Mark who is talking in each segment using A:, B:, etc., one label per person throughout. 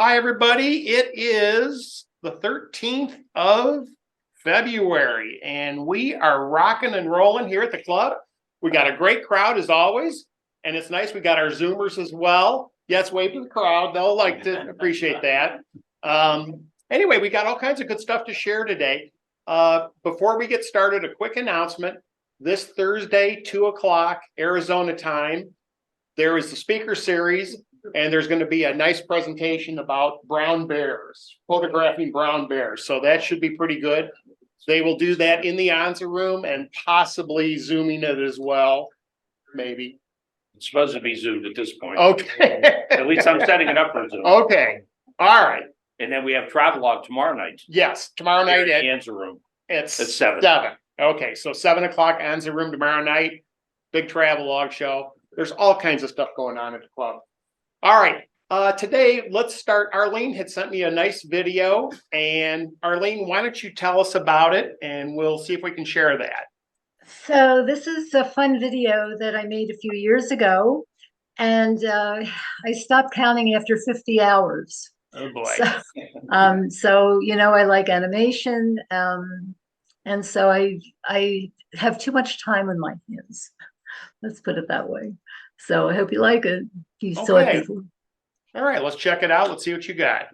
A: Hi, everybody. It is the 13th of February, and we are rocking and rolling here at the club. We got a great crowd as always, and it's nice. We got our Zoomers as well. Yes, wave to the crowd. They'll like to appreciate that. Anyway, we got all kinds of good stuff to share today. Before we get started, a quick announcement. This Thursday, 2 o'clock Arizona time, there is the speaker series, and there's going to be a nice presentation about brown bears, photographing brown bears. So that should be pretty good. They will do that in the Anza room and possibly Zooming it as well, maybe.
B: It's supposed to be Zoomed at this point.
A: Okay.
B: At least I'm setting it up for Zoom.
A: Okay. All right.
B: And then we have Travelog tomorrow night.
A: Yes, tomorrow night
B: at Anza room.
A: It's
B: at 7.
A: Okay, so 7 o'clock Anza room tomorrow night. Big Travelog show. There's all kinds of stuff going on at the club. All right. Today, let's start. Arlene had sent me a nice video. And Arlene, why don't you tell us about it? And we'll see if we can share that.
C: So this is a fun video that I made a few years ago. And I stopped counting after 50 hours.
A: Oh, boy.
C: So you know, I like animation. And so I have too much time on my hands. Let's put it that way. So I hope you like it. If you saw it before.
A: All right, let's check it out. Let's see what you got.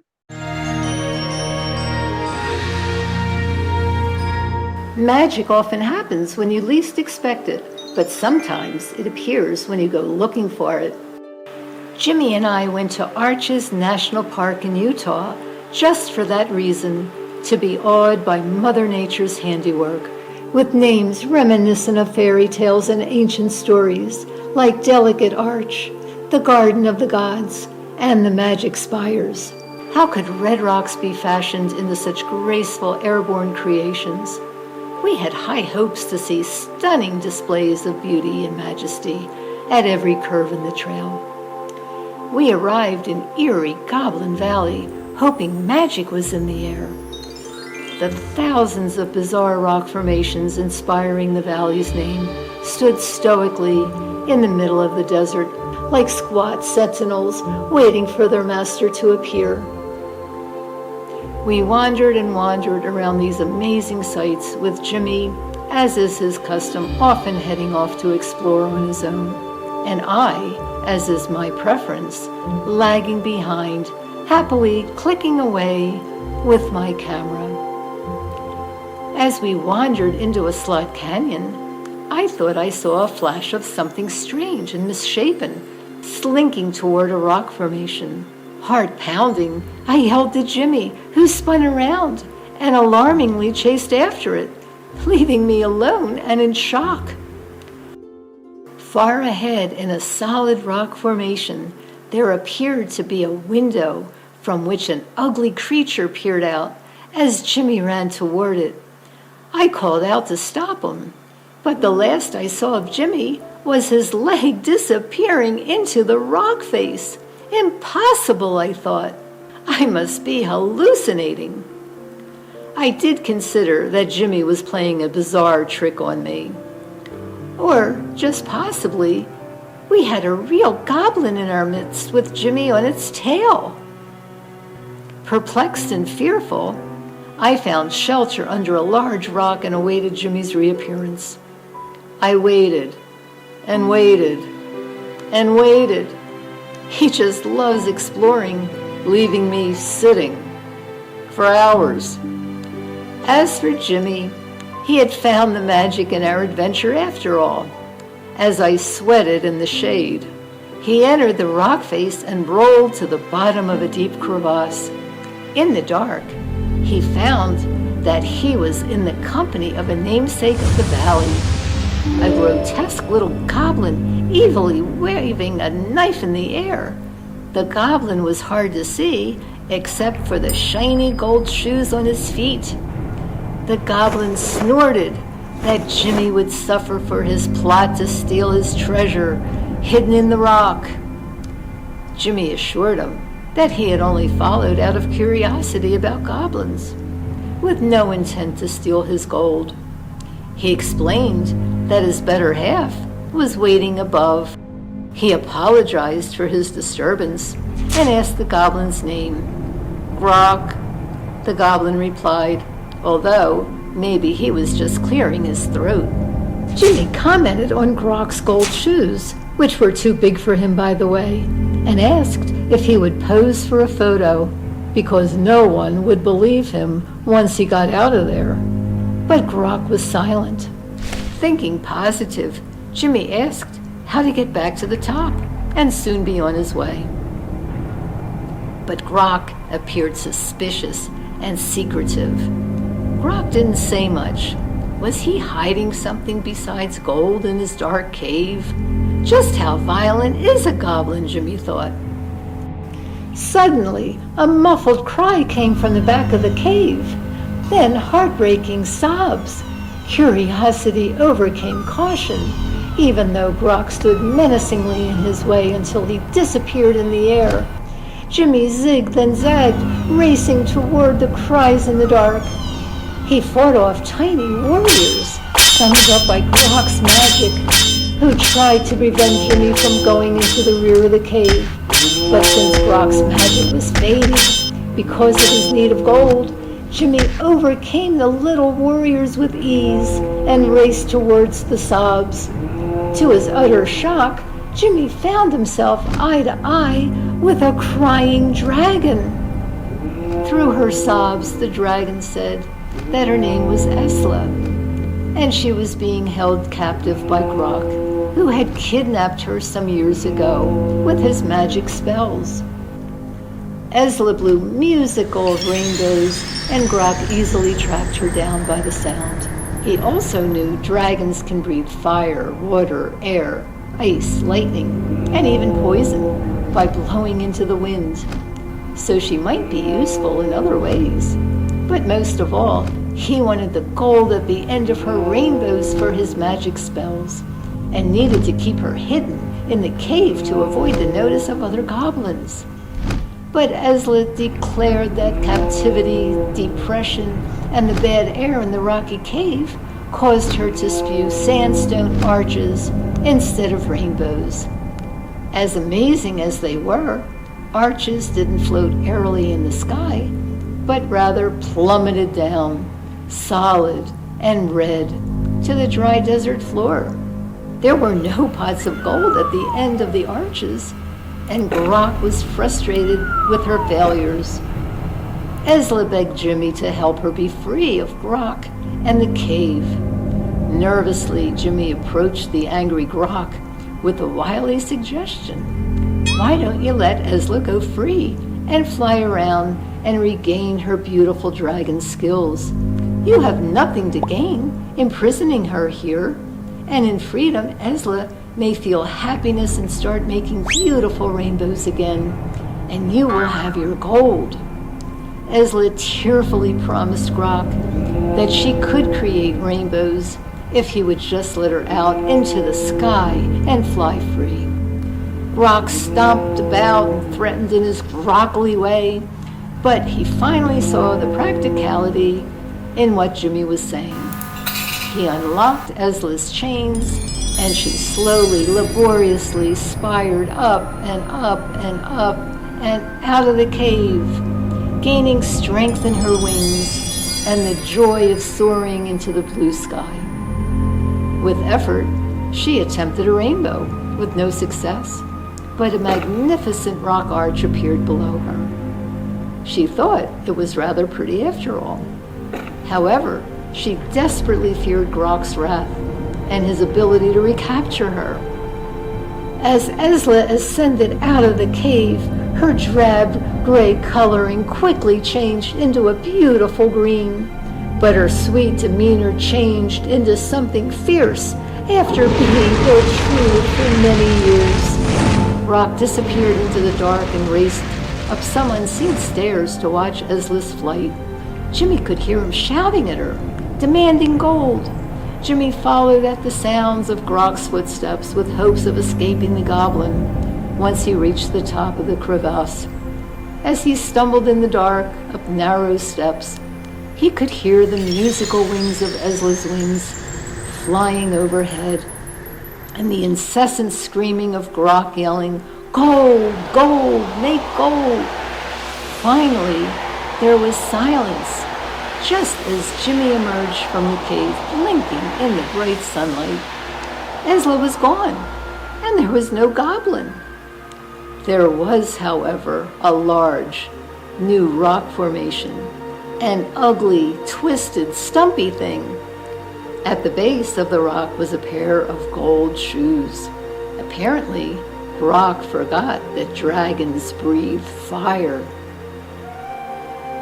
C: Magic often happens when you least expect it, but sometimes it appears when you go looking for it. Jimmy and I went to Arches National Park in Utah just for that reason, to be awed by Mother Nature's handiwork, with names reminiscent of fairy tales and ancient stories, like Delicate Arch, the Garden of the Gods, and the Magic Spires. How could red rocks be fashioned into such graceful airborne creations? We had high hopes to see stunning displays of beauty and majesty at every curve in the trail. We arrived in eerie Goblin Valley, hoping magic was in the air. The thousands of bizarre rock formations inspiring the valley's name stood stoically in the middle of the desert, like squat sentinels waiting for their master to appear. We wandered and wandered around these amazing sights with Jimmy, as is his custom, often heading off to explore on his own, and I, as is my preference, lagging behind, happily clicking away with my camera. As we wandered into a slot canyon, I thought I saw a flash of something strange and misshapen, slinking toward a rock formation. Heart pounding, I yelled to Jimmy, who spun around and alarmingly chased after it, leaving me alone and in shock. Far ahead in a solid rock formation, there appeared to be a window from which an ugly creature peered out as Jimmy ran toward it. I called out to stop him, but the last I saw of Jimmy was his leg disappearing into the rock face. Impossible, I thought. I must be hallucinating. I did consider that Jimmy was playing a bizarre trick on me. Or, just possibly, we had a real goblin in our midst with Jimmy on its tail. Perplexed and fearful, I found shelter under a large rock and awaited Jimmy's reappearance. I waited and waited and waited. He just loves exploring, leaving me sitting for hours. As for Jimmy, he had found the magic in our adventure after all. As I sweated in the shade, he entered the rock face and rolled to the bottom of a deep crevasse. In the dark, he found that he was in the company of a namesake of the valley, a grotesque little goblin evilly waving a knife in the air. The goblin was hard to see, except for the shiny gold shoes on his feet. The goblin snorted that Jimmy would suffer for his plot to steal his treasure hidden in the rock. Jimmy assured him that he had only followed out of curiosity about goblins, with no intent to steal his gold. He explained that his better half was waiting above. He apologized for his disturbance and asked the goblin's name. "Grok," the goblin replied, although maybe he was just clearing his throat. Jimmy commented on Grok's gold shoes, which were too big for him, by the way, and asked if he would pose for a photo, because no one would believe him once he got out of there. But Grok was silent. Thinking positive, Jimmy asked how to get back to the top and soon be on his way. But Grok appeared suspicious and secretive. Grok didn't say much. Was he hiding something besides gold in his dark cave? Just how violent is a goblin, Jimmy thought. Suddenly, a muffled cry came from the back of the cave, then heartbreaking sobs. Curiosity overcame caution, even though Grok stood menacingly in his way until he disappeared in the air. Jimmy zigged then zagged, racing toward the cries in the dark. He fought off tiny warriors, summoned up by Grok's magic, who tried to prevent Jimmy from going into the rear of the cave. But since Grok's magic was fading because of his need of gold, Jimmy overcame the little warriors with ease and raced towards the sobs. To his utter shock, Jimmy found himself eye to eye with a crying dragon. Through her sobs, the dragon said that her name was Esla, and she was being held captive by Grok, who had kidnapped her some years ago with his magic spells. Esla blew musical rainbows, and Grok easily tracked her down by the sound. He also knew dragons can breathe fire, water, air, ice, lightning, and even poison by blowing into the wind. So she might be useful in other ways. But most of all, he wanted the gold at the end of her rainbows for his magic spells, and needed to keep her hidden in the cave to avoid the notice of other goblins. But Esla declared that captivity, depression, and the bad air in the rocky cave caused her to spew sandstone arches instead of rainbows. As amazing as they were, arches didn't float airily in the sky, but rather plummeted down, solid and red, to the dry desert floor. There were no pots of gold at the end of the arches, and Grok was frustrated with her failures. Esla begged Jimmy to help her be free of Grok and the cave. Nervously, Jimmy approached the angry Grok with a wily suggestion. Why don't you let Esla go free and fly around and regain her beautiful dragon skills? You have nothing to gain imprisoning her here, and in freedom, Esla may feel happiness and start making beautiful rainbows again, and you will have your gold. Esla tearfully promised Grok that she could create rainbows if he would just let her out into the sky and fly free. Grok stomped about and threatened in his groggly way, but he finally saw the practicality in what Jimmy was saying. He unlocked Esla's chains, and she slowly, laboriously spired up and up and up and out of the cave, gaining strength in her wings and the joy of soaring into the blue sky. With effort, she attempted a rainbow with no success, but a magnificent rock arch appeared below her. She thought it was rather pretty after all. However, she desperately feared Grok's wrath and his ability to recapture her. As Esla ascended out of the cave, her drab gray coloring quickly changed into a beautiful green, but her sweet demeanor changed into something fierce after being ill-treated for many years. Grok disappeared into the dark and raced up some unseen stairs to watch Esla's flight. Jimmy could hear him shouting at her, demanding gold. Jimmy followed at the sounds of Grok's footsteps with hopes of escaping the goblin once he reached the top of the crevasse. As he stumbled in the dark up narrow steps, he could hear the musical wings of Esla's wings flying overhead and the incessant screaming of Grok yelling, "Gold! Gold! Make gold!" Finally, There was silence, just as Jimmy emerged from the cave, blinking in the bright sunlight. Esla was gone, and there was no goblin. There was, however, a large, new rock formation, an ugly, twisted, stumpy thing. At the base of the rock was a pair of gold shoes. Apparently, Brock forgot that dragons breathe fire.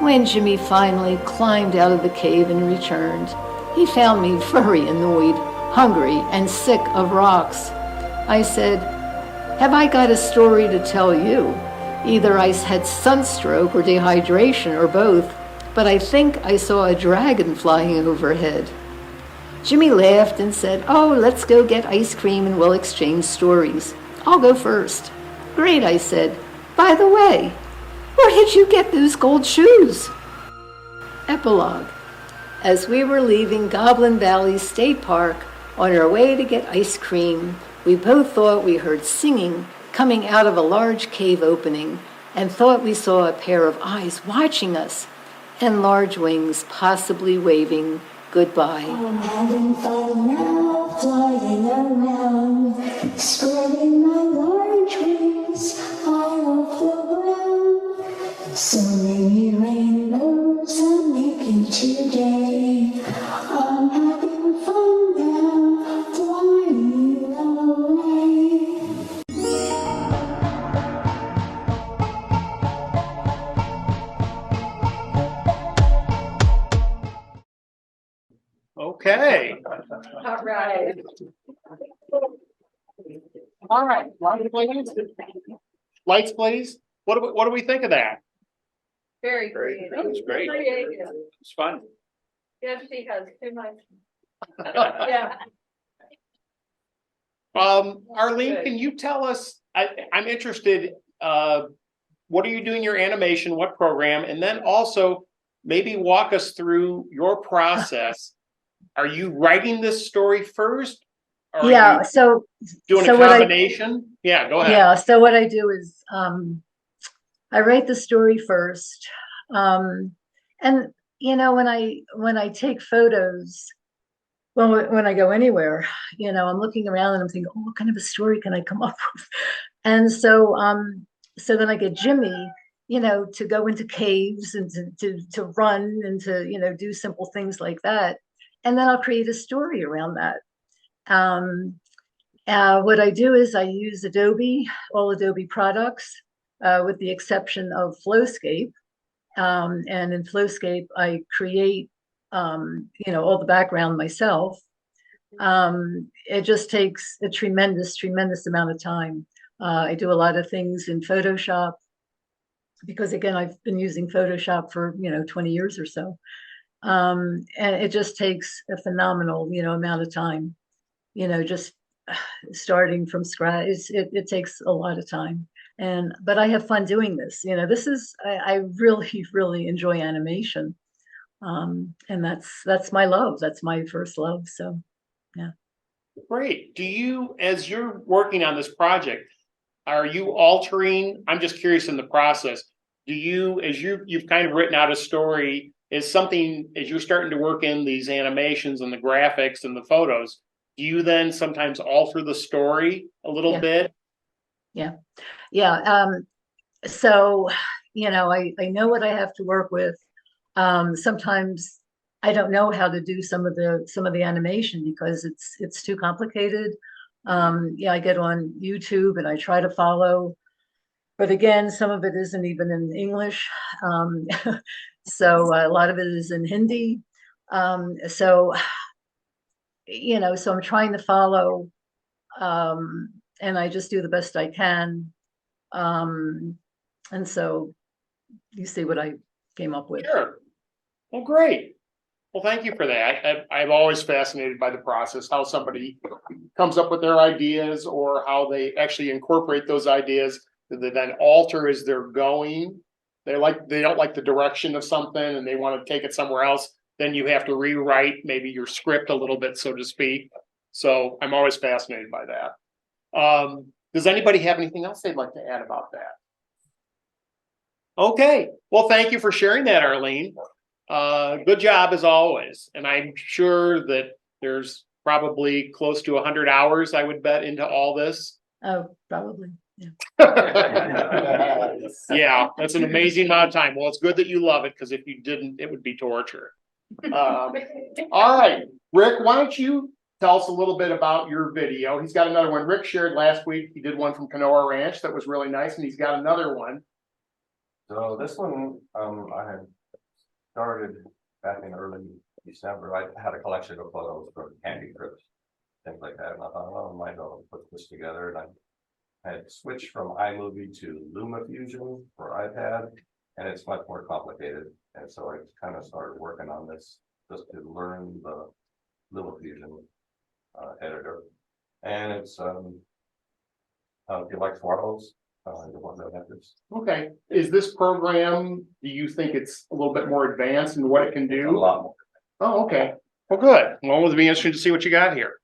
C: When Jimmy finally climbed out of the cave and returned, he found me very annoyed, hungry, and sick of rocks. I said, "Have I got a story to tell you? Either I had sunstroke or dehydration or both, but I think I saw a dragon flying overhead." Jimmy laughed and said, "Oh, let's go get ice cream and we'll exchange stories. I'll go first." "Great," I said. "By the way, where did you get those gold shoes?" Epilogue. As we were leaving Goblin Valley State Park on our way to get ice cream, we both thought we heard singing coming out of a large cave opening and thought we saw a pair of eyes watching us and large wings possibly waving goodbye.
D: I'm having fun now, flying around, spreading my large wings high off the ground. So many rainbows I'm making today. I'm having fun now, flying away.
A: Okay.
E: All right.
A: All right. Lights, please. Lights, please. What do we think of that?
E: Very
B: Great.
E: creative.
B: That was great.
E: Creative.
B: It's fun.
E: Yeah, she has too much. Yeah.
A: Arlene,
E: Good.
A: can you tell us, I'm interested, what are you doing your animation, what program? And then also maybe walk us through your process. Are you writing this story first? Or are
C: Yeah,
A: you
C: so
A: doing
C: so
A: a
C: what I-
A: combination? Yeah, go ahead.
C: yeah, so what I do is I write the story first. And when I take photos, well, when I go anywhere, I'm looking around and I'm thinking, oh, what kind of a story can I come up with? And so then I get Jimmy, to go into caves and to run and to, do simple things like that. And then I'll create a story around that. What I do is I use all Adobe products, with the exception of Flowscape. And in Flowscape, I create, all the background myself. It just takes a tremendous, tremendous amount of time. I do a lot of things in Photoshop because, again, I've been using Photoshop for, 20 years or so. And it just takes a phenomenal, amount of time, just starting from scratch. It takes a lot of time. But I have fun doing this. I really, really enjoy animation. And that's my love. That's my first love. So, yeah.
A: Great. As you're working on this project, are you altering? I'm just curious in the process. You've kind of written out a story, is something, as you're starting to work in these animations and the graphics and the photos, do you then sometimes alter the story a little bit?
C: Yeah. So, I know what I have to work with. Sometimes I don't know how to do some of the animation because it's too complicated. I get on YouTube and I try to follow, but again, some of it isn't even in English. So a lot of it is in Hindi. So I'm trying to follow, and I just do the best I can. And so you see what I came up with.
A: Sure. Well, great. Well, thank you for that. I'm always fascinated by the process, how somebody comes up with their ideas or how they actually incorporate those ideas that they then alter as they're going. They don't like the direction of something and they want to take it somewhere else. Then you have to rewrite maybe your script a little bit, so to speak. So I'm always fascinated by that. Does anybody have anything else they'd like to add about that? Okay, well, thank you for sharing that, Arlene. Good job as always, and I'm sure that there's probably close to 100 hours, I would bet, into all this.
C: Oh, probably.
A: Yeah, that's an amazing amount of time. Well, it's good that you love it, because if you didn't, it would be torture. All right, Rick, why don't you tell us a little bit about your video? He's got another one. Rick shared last week. He did one from Canoa Ranch that was really nice, and he's got another one.
F: So this one, I had started back in early December. I had a collection of photos from candy trips, things like that. And I thought, well, I might as well put this together. And I had switched from iMovie to LumaFusion for iPad, and it's much more complicated. And so I kind of started working on this just to learn the LumaFusion editor. And it's if you like swallows, the one that has.
A: Okay, is this program, do you think it's a little bit more advanced in what it can
F: A
A: do?
F: lot more.
A: Oh, okay, well, good. Well, it'll be interesting to see what you got here.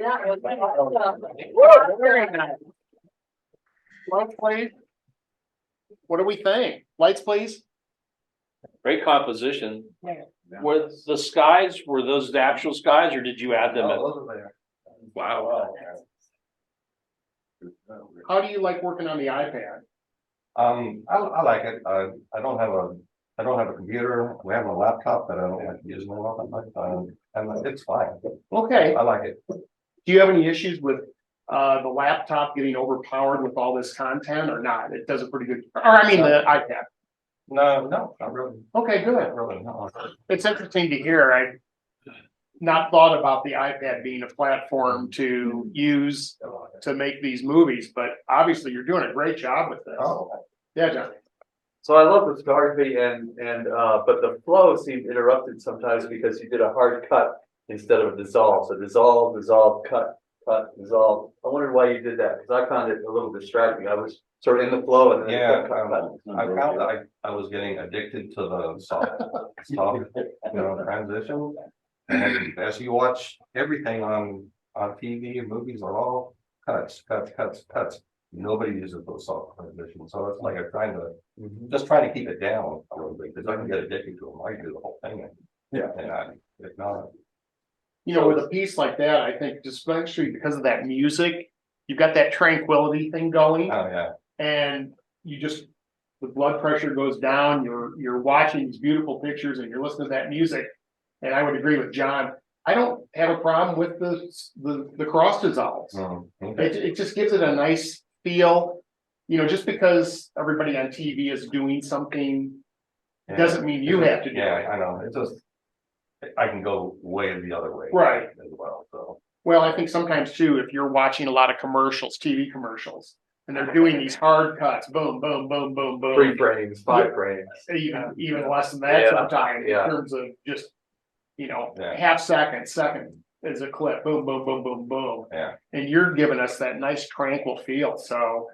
E: Yeah, it
A: Whoa, very nice. Lights, please. What do we think? Lights, please.
B: Great composition. Were the skies, were those the actual skies or did you add them?
F: Oh, those are there.
B: Wow.
A: How do you like working on the iPad?
F: I like it. I don't have a computer. We have a laptop that I don't like using a lot that much. And it's fine.
A: Okay,
F: I like it.
A: do you have any issues with the laptop getting overpowered with all this content or not? It does a pretty good, or I mean, the iPad.
F: No, not really.
A: Okay, good.
F: Not really, no.
A: It's interesting to hear. I not thought about the iPad being a platform to use to make these movies, but obviously you're doing a great job with this.
F: Oh,
A: Yeah, John.
G: So I love the photography but the flow seemed interrupted sometimes because you did a hard cut instead of a dissolve. So dissolve, cut, dissolve. I wondered why you did that because I found it a little distracting. I was sort of in the flow and then
F: yeah.
G: cut.
F: I found that I was getting addicted to the soft, transition. And as you watch everything on TV and movies are all cuts. Nobody uses those soft transitions, so it's like I'm trying to keep it down a little bit, because I can get addicted to them, I can do the whole thing. And if not.
A: You know, with a piece like that, I think especially because of that music, you've got that tranquility thing going.
F: Oh, yeah.
A: And you just, the blood pressure goes down, you're watching these beautiful pictures and you're listening to that music. And I would agree with John. I don't have a problem with the cross dissolves.
F: Okay.
A: It just gives it a nice feel. You know, just because everybody on TV is doing something doesn't mean you have to do it.
F: Yeah, I know. It's just, I can go way the other way.
A: Right.
F: As well, so.
A: Well, I think sometimes too, if you're watching a lot of commercials, TV commercials, and they're doing these hard cuts, boom, boom, boom, boom, boom.
G: 3 frames, 5 frames.
A: Even less than that
G: Yeah,
A: sometimes in
G: yeah.
A: terms of just,
F: Yeah.
A: half second is a clip, boom, boom, boom, boom, boom.
F: Yeah.
A: And you're giving us that nice tranquil feel. So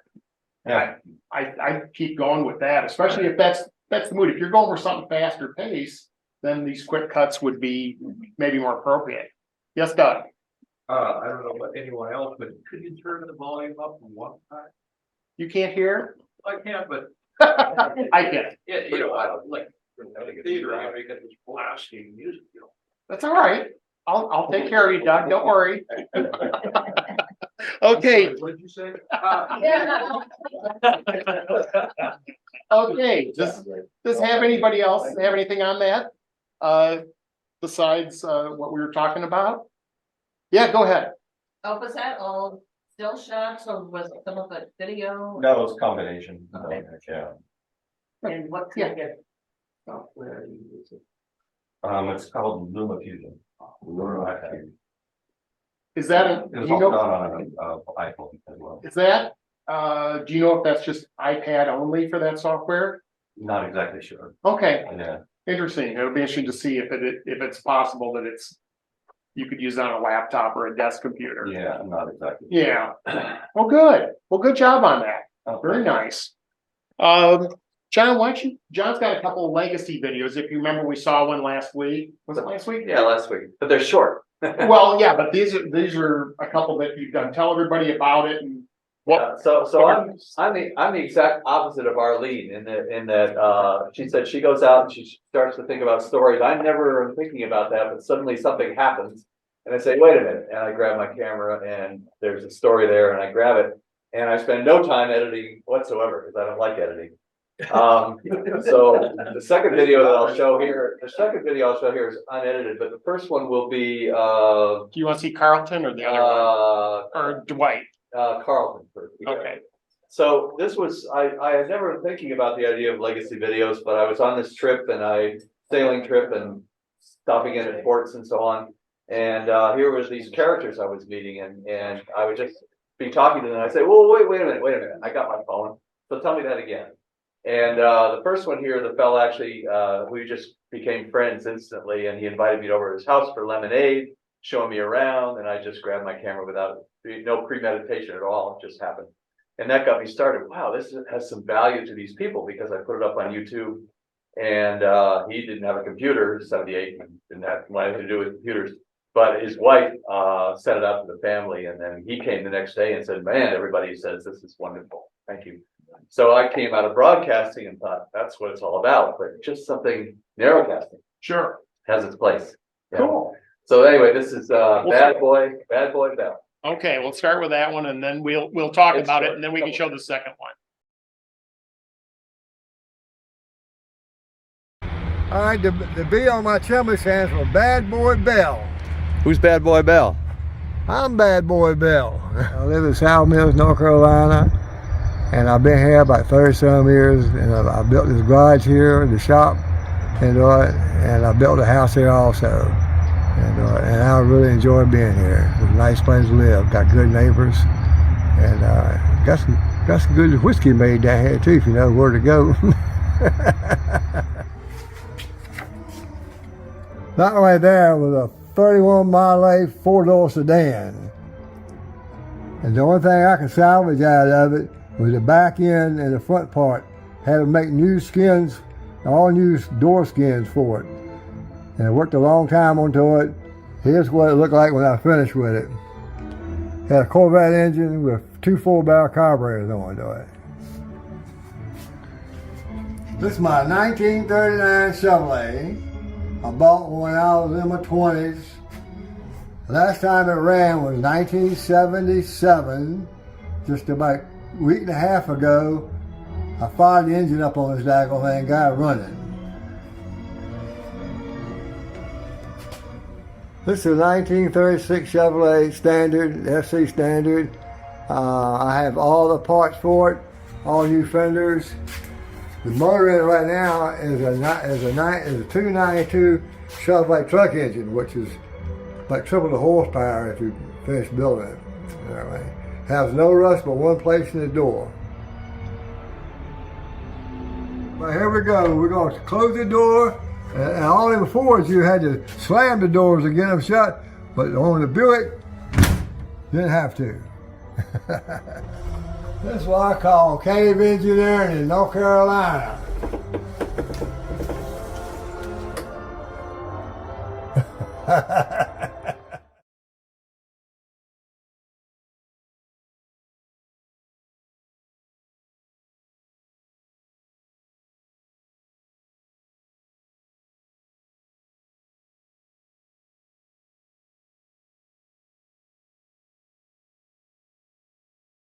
F: Yeah.
A: I keep going with that, especially if that's the mood. If you're going for something faster pace, then these quick cuts would be maybe more appropriate. Yes, Doug?
H: I don't know about anyone else, but could you turn the volume up one time?
A: You can't hear?
H: I can't, but
A: I can.
H: yeah, I don't like theater, I got this blasting music,
A: That's all right. I'll take care of you, Doug. Don't worry. Okay,
H: What did you say?
A: okay. Does have anybody else have anything on that? Besides what we were talking about? Yeah, go ahead.
E: Oh, was that all still shots or was some of it video?
F: No, it's combination.
E: Okay.
F: Yeah.
E: And what kind of
H: Software you use it.
F: It's called LumaFusion. LumaFusion.
A: Is that,
F: It
A: do
F: was
A: you
F: all
A: know,
F: done on an iPhone as well.
A: is that, do you know if that's just iPad only for that software?
F: Not exactly sure.
A: Okay,
F: Yeah.
A: interesting. It'll be interesting to see if it's possible that you could use it on a laptop or a desk computer.
F: Yeah, not exactly.
A: Yeah. Well, good. Well, good job on that. Very nice. John, John's got a couple of legacy videos. If you remember, we saw one last week. Was it last week?
G: Yeah, last week, but they're short.
A: Well, yeah, but these are a couple that you've done. Tell everybody about it and what.
G: So I'm the exact opposite of Arlene in that she said she goes out and she starts to think about stories. I'm never thinking about that, but suddenly something happens and I say, wait a minute, and I grab my camera and there's a story there and I grab it and I spend no time editing whatsoever because I don't like editing. So the second video that I'll show here, is unedited, but the first one will be
A: Do you want to see Carlton or the other one? Or Dwight?
G: Carlton first.
A: Okay.
G: So this was, I had never been thinking about the idea of legacy videos, but I was on this trip and sailing trip and stopping in at ports and so on. And here was these characters I was meeting and I would just be talking to them and I'd say, well, wait a minute. I got my phone. So tell me that again. And the first one here, the fella actually, we just became friends instantly and he invited me over to his house for lemonade, showing me around, and I just grabbed my camera without no premeditation at all. It just happened. And that got me started. Wow, this has some value to these people because I put it up on YouTube and he didn't have a computer, 78, and didn't have anything to do with computers. But his wife sent it out to the family and then he came the next day and said, man, everybody says this is wonderful. Thank you. So I came out of broadcasting and thought that's what it's all about, but just something narrowcasting.
A: Sure.
G: has its place. Yeah.
A: Cool.
G: So anyway, this is Bad Boy Bell.
A: Okay, we'll start with that one and then we'll talk
G: It's
A: about it
G: short.
A: and then we can show the second one.
I: All right, the B on my chummy stands for Bad Boy Bell.
J: Who's Bad Boy Bell?
I: I'm Bad Boy Bell. I live in South Mills, North Carolina, and I've been here about 30-some years, and I built this garage here, the shop, and I built a house here also. And I really enjoy being here. It's a nice place to live, got good neighbors, and got some good whiskey made down here too, if you know where to go. That right there was a 31 Model 4-door sedan. And the only thing I could salvage out of it was the back end and the front part. Had to make new skins, all new door skins for it. And I worked a long time onto it. Here's what it looked like when I finished with it. Had a Corvette engine with 2 4-barrel carburetors on it. This is my 1939 Chevrolet. I bought one when I was in my 20s. Last time it ran was 1977. Just about a week and a half ago, I fired the engine up on this daggone thing and got it running. This is a 1936 Chevrolet Standard, FC Standard. I have all the parts for it, all new fenders. The motor in it right now is a 292 Chevrolet truck engine, which is like triple the horsepower if you finish building it. Anyway, has no rust but one place in the door. Well, here we go. We're going to close the door. And all in before is you had to slam the doors to get them shut, but on the Buick, didn't have to. This is what I call cave engineering in North Carolina.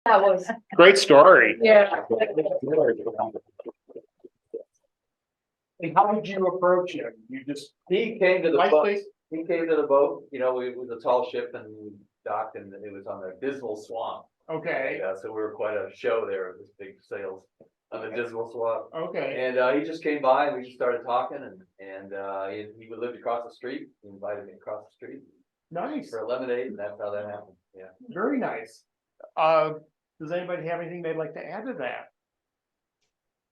E: That was,
A: Great story.
E: yeah.
A: And how did you approach him? You just
G: He came to the
A: Life
G: boat.
A: place?
G: He came to the boat. You know, it was a tall ship and we docked, and it was on the Dismal Swamp.
A: Okay,
G: Yeah, so we were quite a show there. This big sails on the Dismal Swamp.
A: okay.
G: And he just came by and we just started talking, and he lived across the street. He invited me across the street
A: Nice,
G: for a lemonade, and that's how that happened. Yeah.
A: very nice. Does anybody have anything they'd like to add to that?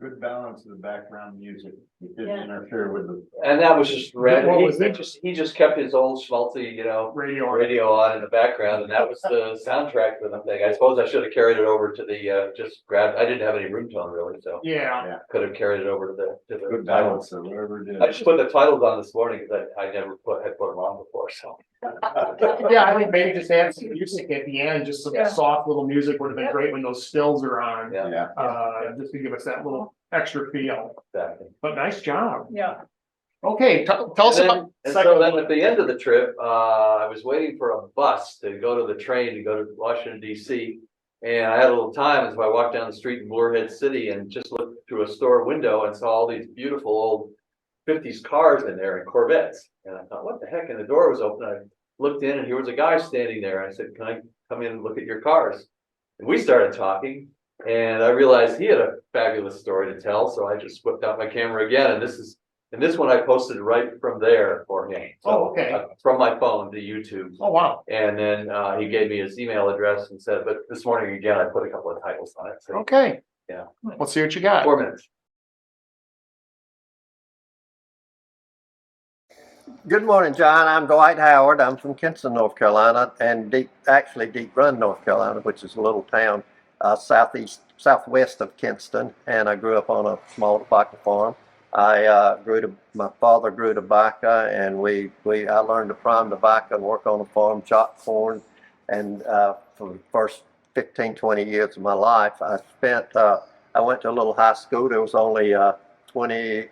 H: Good balance of the background music. It
E: Yeah.
H: didn't interfere with the.
G: And that was just random.
A: What was it?
G: He just kept his old schmaltzy,
A: Radio.
G: radio on in the background, and that was the soundtrack for the thing. I suppose I should have carried it over to the I didn't have any room tone really, so
A: Yeah,
G: could have carried it over to the
H: Good
G: titles.
H: balance of whatever it
G: I
H: is.
G: just put the titles on this morning because I never had put them on before, so.
A: yeah, I think maybe just add some music at the end, just some
E: Yeah.
A: soft little music would have been great when those stills are on.
G: Yeah,
H: Yeah.
A: Just to give us that little extra feel,
G: exactly.
A: but nice job.
E: Yeah.
A: Okay, tell us about.
G: And so then at the end of the trip, I was waiting for a bus to go to the train to go to Washington DC. And I had a little time, so I walked down the street in Moorhead City and just looked through a store window and saw all these beautiful old 50s cars in there and Corvettes. And I thought, what the heck? And the door was open. I looked in and here was a guy standing there. I said, can I come in and look at your cars? And we started talking, and I realized he had a fabulous story to tell. So I just whipped out my camera again, and this one I posted right from there for him. So,
A: Oh, okay.
G: From my phone to YouTube.
A: Oh, wow,
G: And then he gave me his email address and said, but this morning again, I put a couple of titles on it. So
A: okay.
G: Yeah.
A: Let's see what you got.
G: 4 minutes.
J: Good morning, John. I'm Dwight Howard. I'm from Kinston, North Carolina, and Deep Run, North Carolina, which is a little town southwest of Kinston. And I grew up on a small tobacco farm. My father grew tobacco, and I learned to prime tobacco and work on the farm, chop corn. And for the first 15, 20 years of my life, I went to a little high school. There was only 28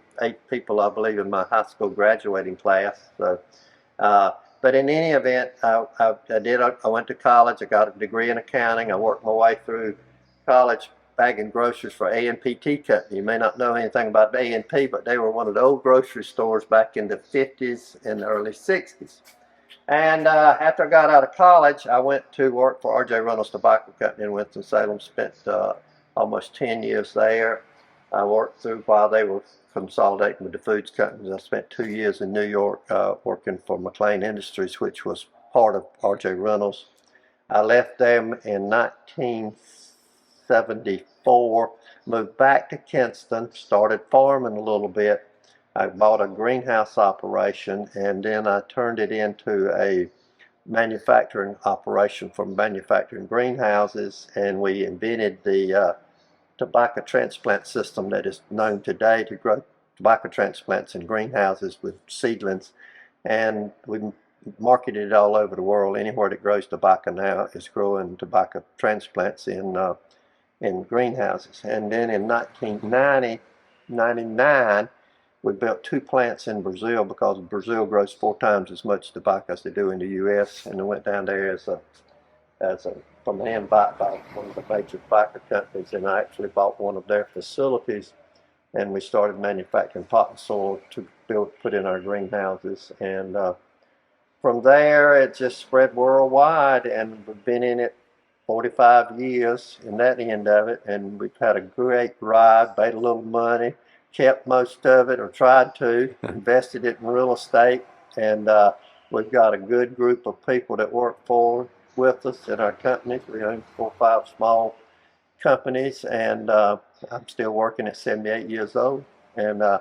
J: people, I believe, in my high school graduating class. So, but in any event, I went to college. I got a degree in accounting. I worked my way through college bagging groceries for A&P Tea Company. You may not know anything about A&P, but they were one of the old grocery stores back in the 50s and the early 60s. And after I got out of college, I went to work for R.J. Reynolds Tobacco Company in Winston-Salem. Spent almost 10 years there. I worked through while they were consolidating with the foods companies. I spent 2 years in New York working for McLean Industries, which was part of R.J. Reynolds. I left them in 1974, moved back to Kinston, started farming a little bit. I bought a greenhouse operation, and then I turned it into a manufacturing operation for manufacturing greenhouses, and we invented the tobacco transplant system that is known today to grow tobacco transplants in greenhouses with seedlings, and we marketed it all over the world. Anywhere that grows tobacco now is growing tobacco transplants in greenhouses. And then in 1999, we built 2 plants in Brazil because Brazil grows 4 times as much tobacco as they do in the U.S. And I went down there as a from an invite by one of the major tobacco companies, and I actually bought one of their facilities, and we started manufacturing pot and soil to put in our greenhouses. And from there, it just spread worldwide, and we've been in it 45 years in that end of it, and we've had a great ride, made a little money, kept most of it, or tried to, invested it in real estate, and we've got a good group of people that work with us in our companies. We own 4 or 5 small companies, and I'm still working at 78 years old, and I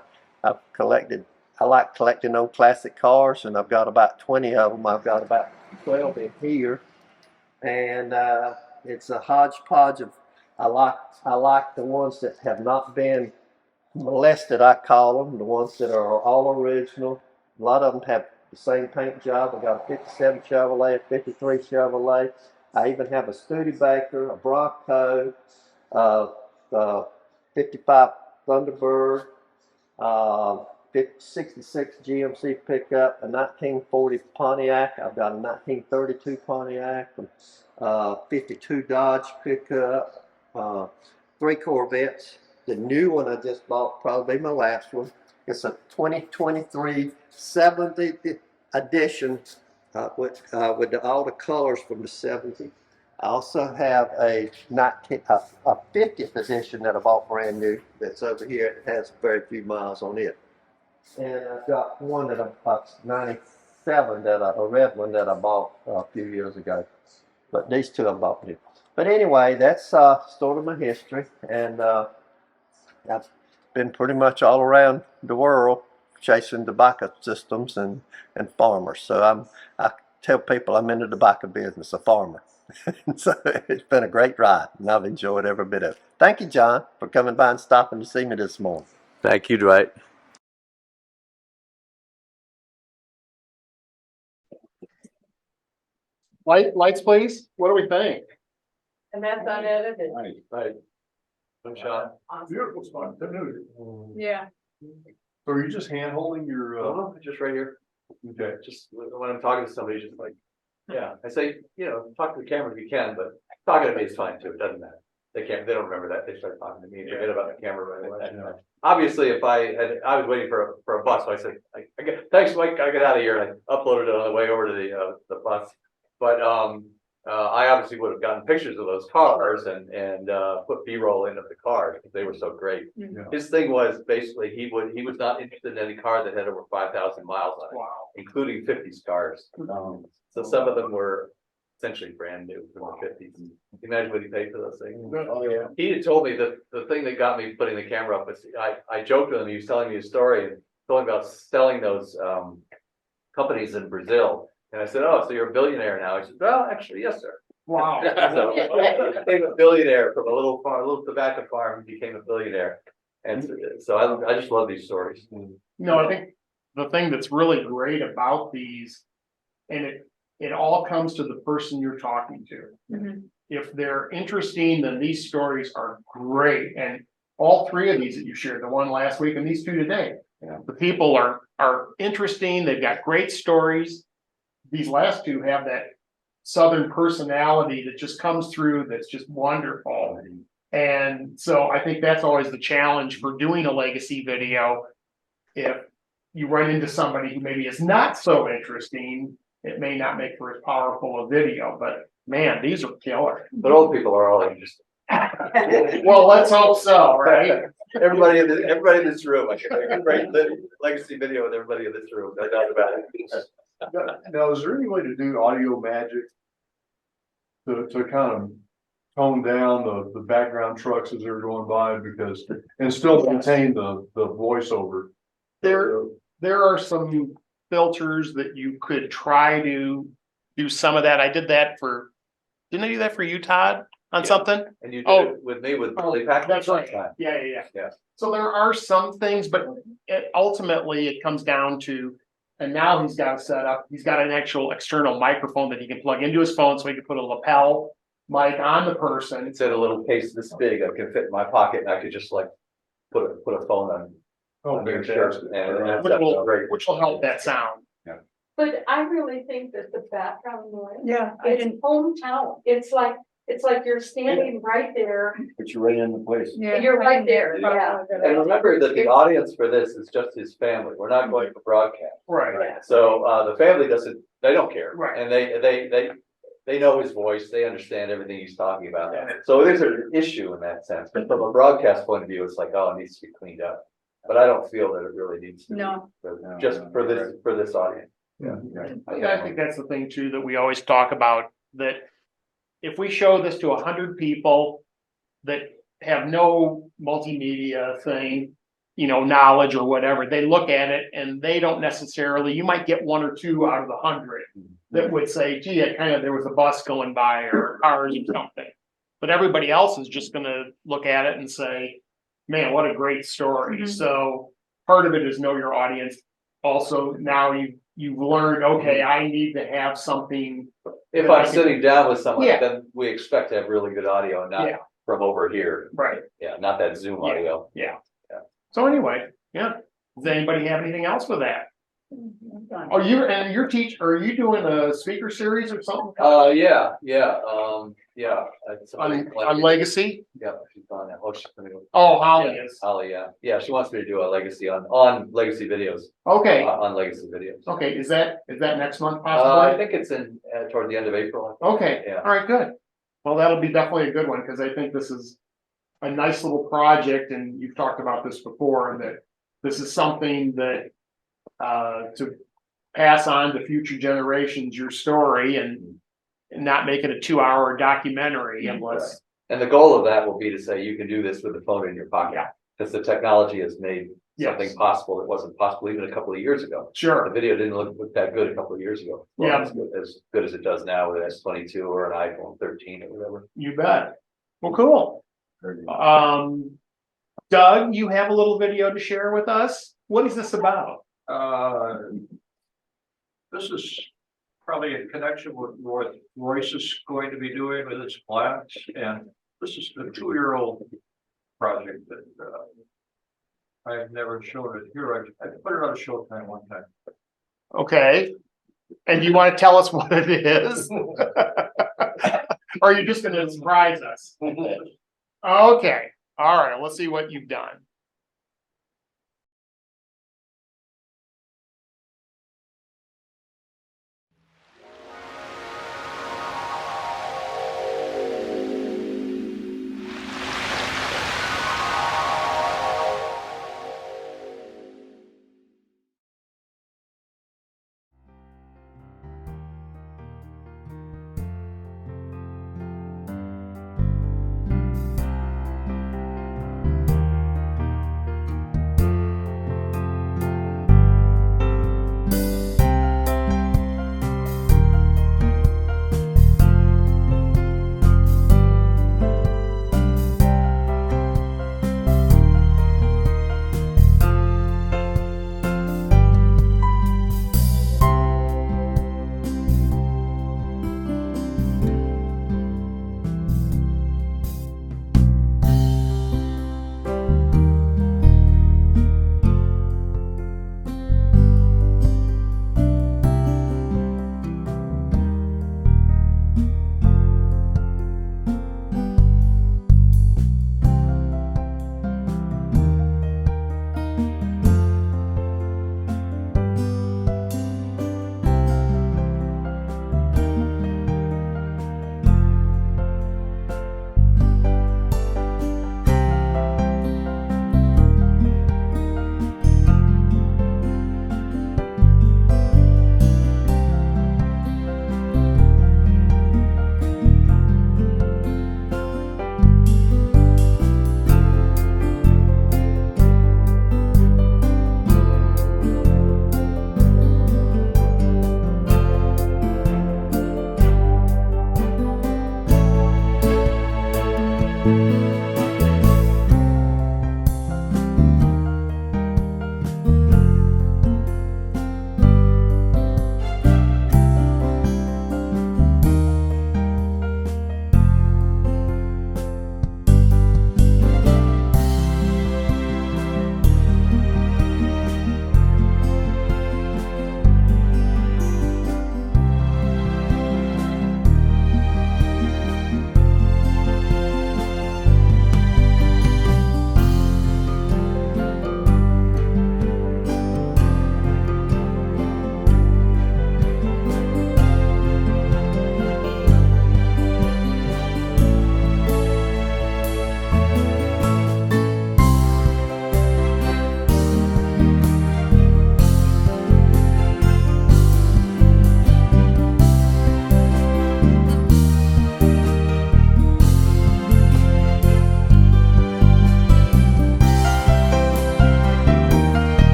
J: like collecting old classic cars, and I've got about 20 of them. I've got about 12 in here, and it's a hodgepodge of, I like the ones that have not been molested, I call them, the ones that are all original. A lot of them have the same paint job. I got a 57 Chevrolet, a 53 Chevrolet. I even have a Studebaker, a Bronco, 55 Thunderbird, 66 GMC pickup, a 1940 Pontiac. I've got a 1932 Pontiac, 52 Dodge pickup, 3 Corvettes. The new one I just bought, probably my last one. It's a 2023 70th edition with all the colors from the 70s. I also have a 50th edition that I bought brand new that's over here. It has very few miles on it. And I've got one that a 97 a red one that I bought a few years ago. But these 2 I bought new. But anyway, that's sort of my history, and I've been pretty much all around the world chasing tobacco systems and farmers. So I tell people I'm in the tobacco business, a farmer. So it's been a great ride, and I've enjoyed every bit of it. Thank you, John, for coming by and stopping to see me this morning.
K: Thank you, Dwight.
A: Lights, please. What do we think?
E: And that's unedited.
G: Right. Good shot.
H: Beautiful spot, didn't it?
E: Yeah.
H: So are you just hand holding your,
G: Just right here.
H: okay.
G: Just when I'm talking to somebody, just like, yeah, I say, talk to the camera if you can, but talking to me is fine too. It doesn't matter. They don't remember that. They start talking to me and forget about the camera right away.
H: Yeah.
G: Obviously, if I was waiting for a bus, so I said, thanks, Mike, I get out of here, and I uploaded it on the way over to the bus. But I obviously would have gotten pictures of those cars and put B-roll in of the cars because they were so great.
H: Yeah.
G: His thing was basically he was not interested in any car that had over 5,000 miles on it, including 50s cars. So some of them were essentially brand new from the 50s. Can you imagine what he paid for those things?
H: Oh, yeah.
G: He had told me that the thing that got me putting the camera up was I joked with him. He was telling me a story and told me about selling those companies in Brazil. And I said, "Oh, so you're a billionaire now?" He said, "Well, actually, yes, sir."
A: Wow.
G: So I became a billionaire from a little tobacco farm. Became a billionaire, and so I just love these stories.
A: I think the thing that's really great about these, and it all comes to the person you're talking to.
E: Mm-hmm.
A: If they're interesting, then these stories are great. And all three of these that you shared, the one last week and these two today.
F: Yeah.
A: The people are interesting. They've got great stories. These last two have that Southern personality that just comes through. That's just wonderful. And so I think that's always the challenge for doing a legacy video. If you run into somebody who maybe is not so interesting, it may not make for as powerful a video, but man, these are killer.
G: But old people are all interesting.
A: Well, let's hope so, right?
G: Everybody in this room, I can make a great legacy video with everybody in this room, no doubt about it.
H: Now, is there any way to do audio magic? To kind of tone down the background trucks as they're going by because, and still maintain the voiceover?
A: There are some filters that you could try to do some of that. I did that didn't I do that for you, Todd, on something?
G: And you did it with me with Billy Packer.
A: That's right. Yeah. So there are some things, but ultimately it comes down to, and now he's got a setup. He's got an actual external microphone that he can plug into his phone, so he can put a lapel mic on the person.
G: It's in a little case this big, I can fit in my pocket, and I could just like put a phone on. Your shirt, and
A: Which will help that sound.
E: But I really think that the background noise.
C: Yeah,
E: It's hometown. It's like you're standing right there.
B: But you're right in the place.
E: You're right there, yeah.
G: And remember that the audience for this is just his family. We're not going for broadcast.
A: Right.
G: So the family they don't care.
A: Right.
G: And they know his voice. They understand everything he's talking about. So there's an issue in that sense. But from a broadcast point of view, it's like, oh, it needs to be cleaned up. But I don't feel that it really needs to.
C: No.
G: Just for this audience.
A: I think that's the thing too, that we always talk about, that if we show this to 100 people that have no multimedia thing, knowledge or whatever, they look at it and they don't necessarily, you might get one or two out of the 100 that would say, gee, there was a bus going by or cars or something. But everybody else is just gonna look at it and say, man, what a great story.
C: Mm-hmm.
A: So part of it is know your audience. Also, now you've learned, okay, I need to have something.
G: If I'm sitting down with someone,
A: Yeah.
G: then we expect to have really good audio, not from over here.
A: Right.
G: Yeah, not that Zoom audio.
A: Yeah. So anyway, does anybody have anything else with that? Oh, your teach, are you doing a speaker series or something?
G: Yeah.
A: On legacy?
G: Yeah, she's on that. Oh, she's gonna go.
A: Oh, Holly is.
G: Holly, yeah. She wants me to do a legacy on legacy videos.
A: Okay.
G: On legacy videos.
A: Okay. Is that next month
G: I
A: possibly?
G: think it's in toward the end of April.
A: Okay.
G: Yeah.
A: All right. Good. Well, that'll be definitely a good one, because I think this is a nice little project, and you've talked about this before, that this is something that to pass on to future generations your story and not make it a 2-hour documentary unless.
G: And the goal of that will be to say you can do this with the phone in your pocket, because the technology has made something possible that wasn't possible even a couple of years ago.
A: Sure.
G: The video didn't look that good a couple of years ago. As good as it does now with an S22 or an iPhone 13 or whatever.
A: You bet. Well, cool. Doug, you have a little video to share with us. What is this about?
H: This is probably in connection with what Royce is going to be doing with his class, and this is a 2-year-old project that I have never shown it here. I put it on Showtime one time.
A: Okay. And you want to tell us what it is? Or are you just going to surprise us? Okay. All right. Let's see what you've done.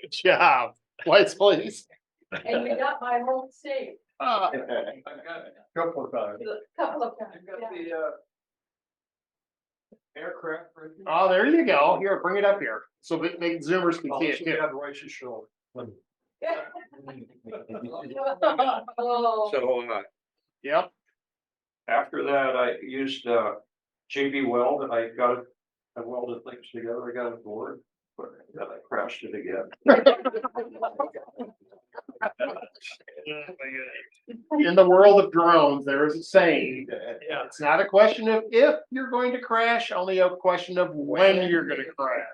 A: Good job. Lights, please.
E: And we got my home state
A: Uh,
H: I got it a couple of times.
E: a couple of times.
H: I got the, aircraft. right here.
A: Oh, there you go. Here, bring it up here. So the Zoomers can
H: Oh,
A: see
H: this
A: it
H: is
A: too.
H: the Royce's show.
E: Oh.
H: So,
A: Yep.
H: after that, I used, JB Weld, and I welded things together, I got it board, but then I crashed it again.
A: In the world of drones, there is a saying,
H: Yeah.
A: it's not a question of if you're going to crash, only a question of when you're gonna crash.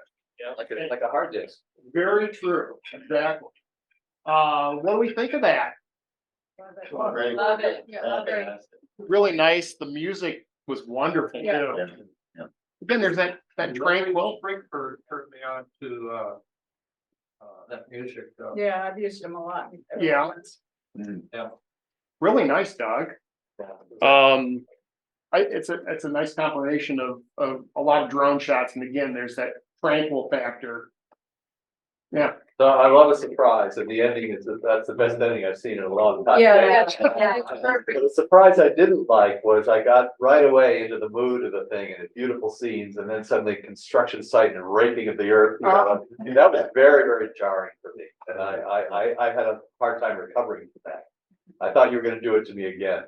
G: Like a hard disk.
A: Very true, exactly. What do we think of that?
E: Love it. Love it.
A: Really nice. The music was wonderful
E: Yeah.
A: too. Again, there's that tranquil.
H: Springford turned me on to, that music.
E: Yeah, I've used them a lot.
A: Yeah.
H: Yeah.
A: Really nice, Doug. It's a nice combination of a lot of drone shots, and again, there's that tranquil factor. Yeah.
G: So I love a surprise, and the ending that's the best ending I've seen in a long time.
E: Yeah.
G: But the surprise I didn't like was I got right away into the mood of the thing and the beautiful scenes, and then suddenly construction site and raping of the earth. That was very, very jarring for me, and I had a hard time recovering from that. I thought you were going to do it to me again.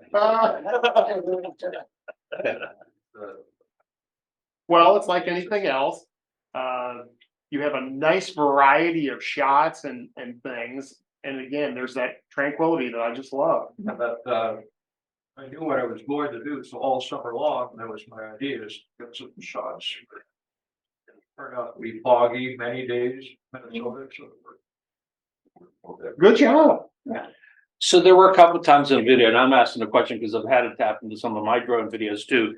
A: Well, it's like anything else. You have a nice variety of shots and things. And again, there's that tranquility that I just love.
H: But, I knew what I was going to do, so all summer long, that was my idea, is to get some shots. Turned out to be foggy many days, Minnesota, so.
A: Good job.
B: So there were a couple of times in the video, and I'm asking the question because I've had it happen to some of my drone videos too.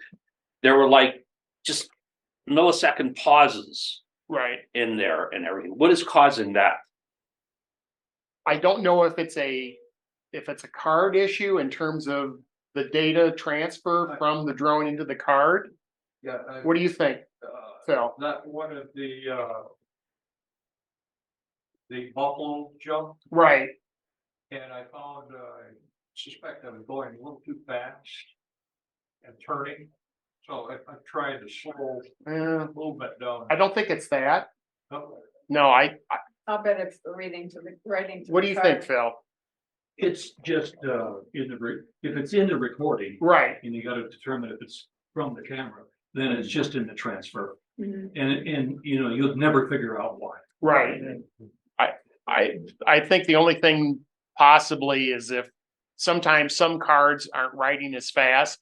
B: There were like just millisecond pauses
A: Right.
B: in there and everything. What is causing that?
A: I don't know if it's a card issue in terms of the data transfer from the drone into the card.
H: Yeah.
A: What do you think, Phil?
H: Not one of the Buffalo jump,
A: Right.
H: and I found, I suspect I was going a little too fast and turning. So I'm trying to slow movement down.
A: I don't think it's that.
H: Okay.
A: No,
E: I'll bet it's the writing to
A: what do you think, Phil?
K: It's just, if it's in the recording
A: Right.
K: and you gotta determine if it's from the camera, then it's just in the transfer.
E: Mhm.
K: And, you know, you'll never figure out why.
A: Right. I think the only thing possibly is if sometimes some cards aren't writing as fast.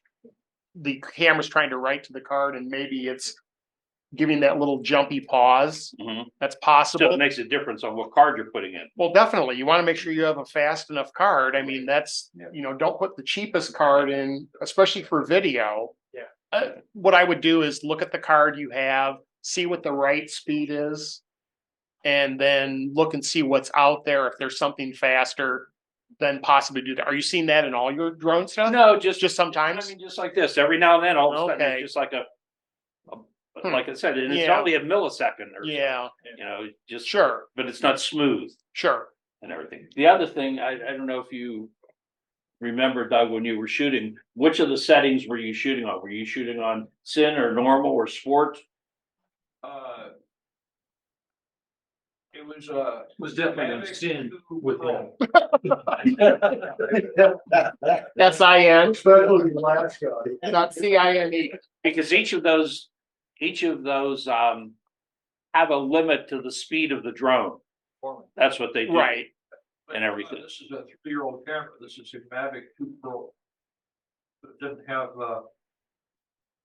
A: The camera's trying to write to the card and maybe it's giving that little jumpy pause.
B: Mhm.
A: That's
B: So
A: possible.
B: it makes a difference on what card you're putting in.
A: Well, definitely. You want to make sure you have a fast enough card. I mean, that's, don't put the cheapest card in, especially for video.
H: Yeah.
A: What I would do is look at the card you have, see what the right speed is, and then look and see what's out there. If there's something faster, then possibly do that. Are you seeing that in all your drone stuff?
B: No, just
A: sometimes.
B: I mean, just like this, every now and then, all of a sudden,
A: Okay.
B: it's just like like I said, and it's
A: Yeah.
B: only a millisecond or
A: Yeah,
B: just
A: sure,
B: but it's not smooth
A: sure.
B: and everything. The other thing, I don't know if you remember, Doug, when you were shooting, which of the settings were you shooting on? Were you shooting on sin or normal or sport?
H: It
K: Was definitely a sin with all.
A: SIN,
H: Especially the last guy.
A: not CINE.
B: Because each of those have a limit to the speed of the drone. That's what they do.
A: Right.
B: And everything.
H: This is a 3-year-old camera. This is a Mavic 2 Pro. It didn't have,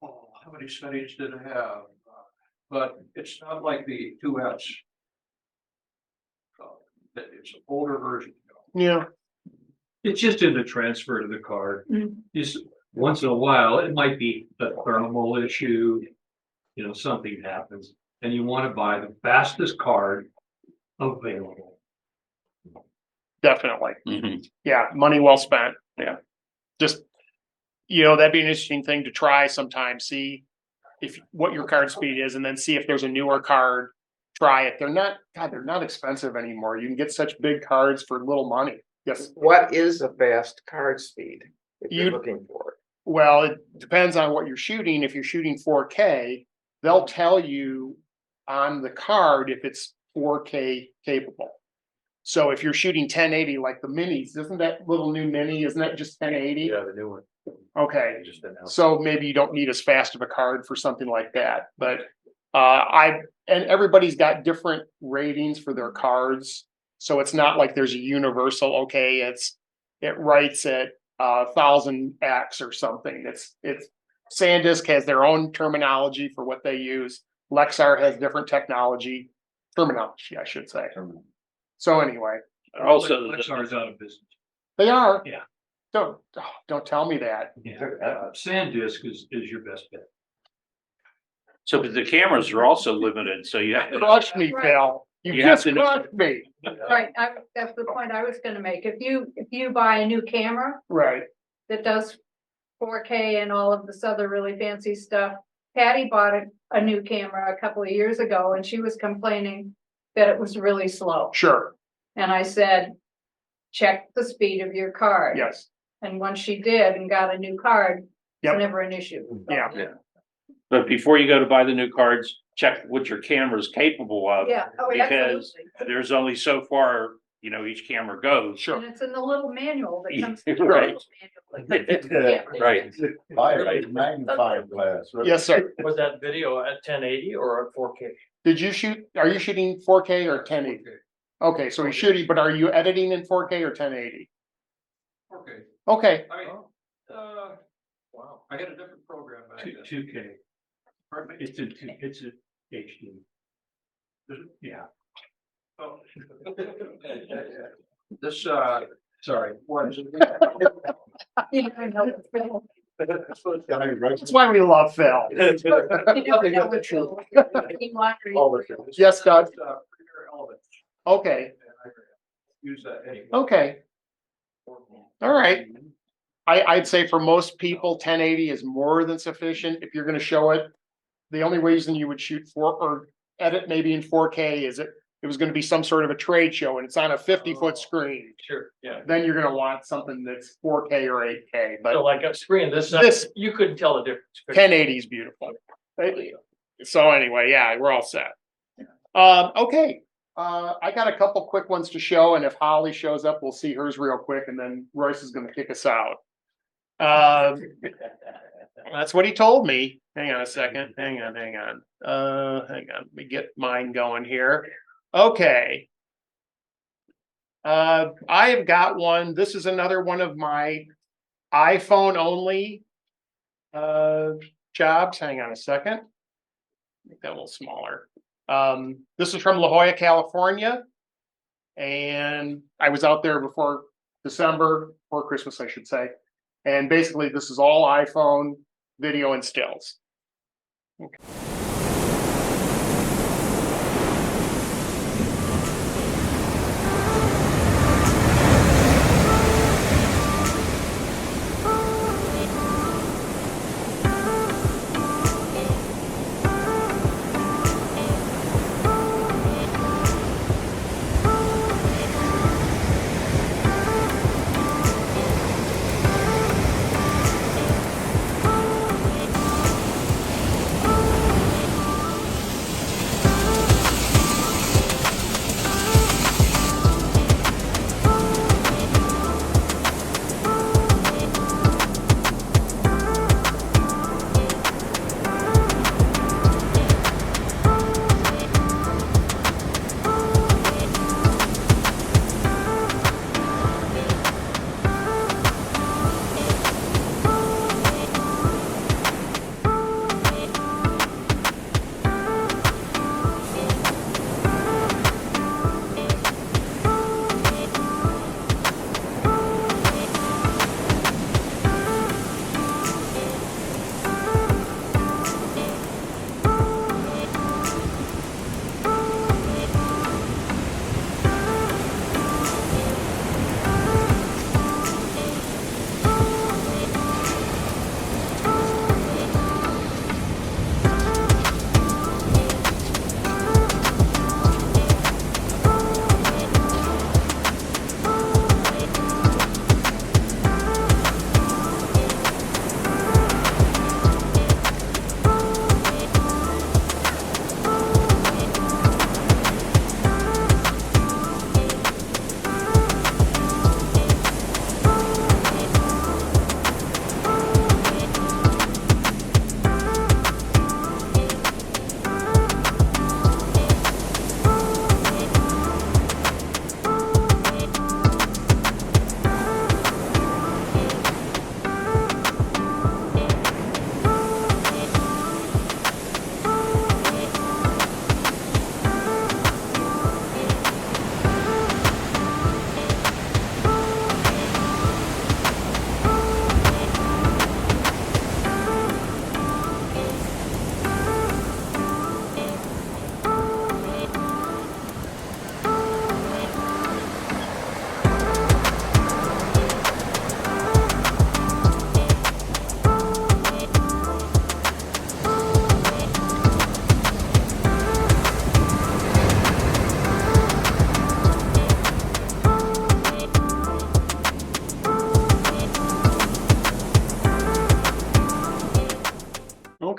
H: how many settings did it have? But it's not like the 2S. It's an older version.
A: Yeah.
K: It's just in the transfer to the card. Just once in a while, it might be a thermal issue, something happens, and you want to buy the fastest card available.
A: Definitely.
B: Mhm.
A: Yeah, money well spent.
B: Yeah.
A: Just, that'd be an interesting thing to try sometime, see what your card speed is, and then see if there's a newer card try it. They're not expensive anymore. You can get such big cards for little money. Yes.
L: What is a fast card speed if you're
A: You-
L: looking for it?
A: Well, it depends on what you're shooting. If you're shooting 4K, they'll tell you on the card if it's 4K capable. So if you're shooting 1080 like the minis, isn't that little new mini, isn't that just 1080?
F: Yeah, the new one.
A: Okay,
F: Just announced.
A: so maybe you don't need as fast of a card for something like that, but and everybody's got different ratings for their cards. So it's not like there's a universal, okay, it writes at 1000x or something. It's SanDisk has their own terminology for what they use. Lexar has different terminology, I should say. So anyway,
B: Also,
K: Lexar's out of business.
A: they are.
K: Yeah.
A: Don't tell me that.
K: Yeah, SanDisk is your best bet.
B: so but the cameras are also limited, so you have to.
A: Crush me, Phil. You
B: You have
A: just
B: to know-
A: crushed me.
M: Right, that's the point I was gonna make. If you buy a new camera
A: Right.
M: that does 4K and all of this other really fancy stuff. Patty bought a new camera a couple of years ago and she was complaining that it was really slow.
A: Sure.
M: And I said, check the speed of your card.
A: Yes.
M: And once she did and got a new card,
A: Yep.
M: it's never an issue.
A: Yeah.
B: But before you go to buy the new cards, check what your camera is capable of.
M: Yeah, oh,
B: Because
M: absolutely.
B: there's only so far, each camera goes.
A: Sure.
M: And it's in the little manual that comes. with
B: Right.
M: the manual. Yeah.
B: Right.
F: Magnifying glass. right?
A: Yes, sir.
H: Was that video at 1080 or at 4K?
A: Are you shooting 4K or 1080? Okay, so he's shooting, but are you editing in 4K or 1080?
H: Okay,
A: Okay,
H: I mean, wow, I had a different program back then.
K: 2K. It's a HD. Yeah,
H: Oh. This, sorry. What is it?
M: You never know what's real.
A: that's why we love Phil.
M: You never know what's real. You want to-
A: Yes, Doug.
H: Premier Element,
A: Okay,
H: and I use that anyway.
A: okay, all right. I'd say for most people, 1080 is more than sufficient. If you're gonna show it, the only reason you would shoot or edit maybe in 4K is it was gonna be some sort of a trade show and it's on a 50-foot screen.
H: Sure, yeah.
A: Then you're gonna want something that's 4K or 8K, but
H: So like a screen,
A: This-
H: you couldn't tell the difference.
A: 1080 is beautiful. So anyway, yeah, we're all set. Okay, I got a couple quick ones to show, and if Holly shows up, we'll see hers real quick, and then Royce is gonna kick us out. That's what he told me. Hang on a second. Hang on. Hang on. Let me get mine going here. Okay. I have got one. This is another one of my iPhone only jobs. Hang on a second. Make that a little smaller. This is from La Jolla, California. And I was out there before Christmas, I should say. And basically, this is all iPhone video and stills. Okay.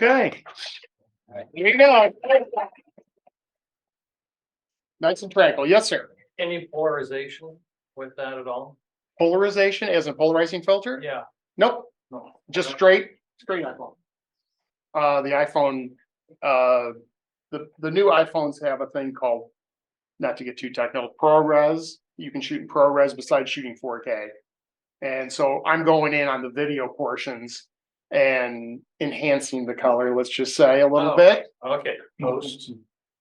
A: Okay. Here you go. Nice and tranquil. Yes, sir.
H: Any polarization with that at all?
A: Polarization as a polarizing filter?
H: Yeah.
A: Nope.
H: No.
A: Just straight iPhone. The iPhone, the new iPhones have a thing called, not to get too technical, ProRes. You can shoot in ProRes besides shooting 4K. And so I'm going in on the video portions and enhancing the color, let's just say a little bit
H: Okay, post.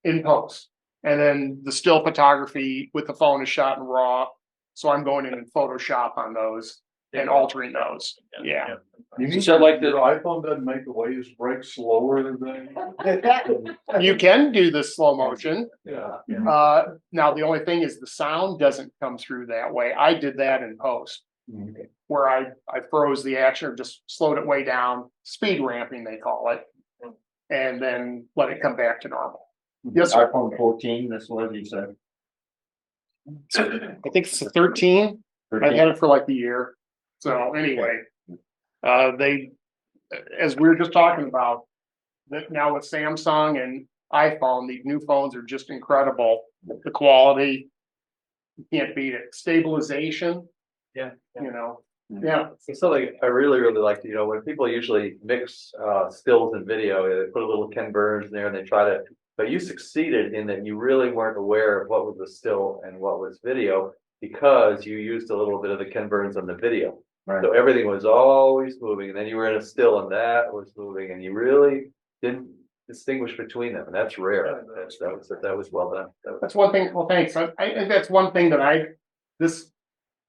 A: in post. And then the still photography with the phone is shot in RAW. So I'm going in and Photoshop on those and altering those. Yeah.
B: You mean so like the
H: iPhone doesn't make the waves break slower than that?
A: You can do the slow motion.
H: Yeah.
A: Now the only thing is the sound doesn't come through that way. I did that in post. Where I froze the action or just slowed it way down, speed ramping, they call it. And then let it come back to normal. Yes, sir.
H: iPhone 14, that's what you said.
A: I think it's a 13. I've had it for like a year. So anyway, they, as we were just talking about, that now with Samsung and iPhone, these new phones are just incredible. The quality, you can't beat it. Stabilization,
H: Yeah.
A: you know, yeah.
G: It's something I really, really like, you know, when people usually mix stills and video, they put a little Ken Burns in there and they try to, but you succeeded in that you really weren't aware of what was the still and what was video because you used a little bit of the Ken Burns on the video.
H: Right.
G: So everything was always moving and then you were in a still and that was moving and you really didn't distinguish between them. And that's rare. That was well done.
A: That's one thing. Well, thanks. I think that's one thing that this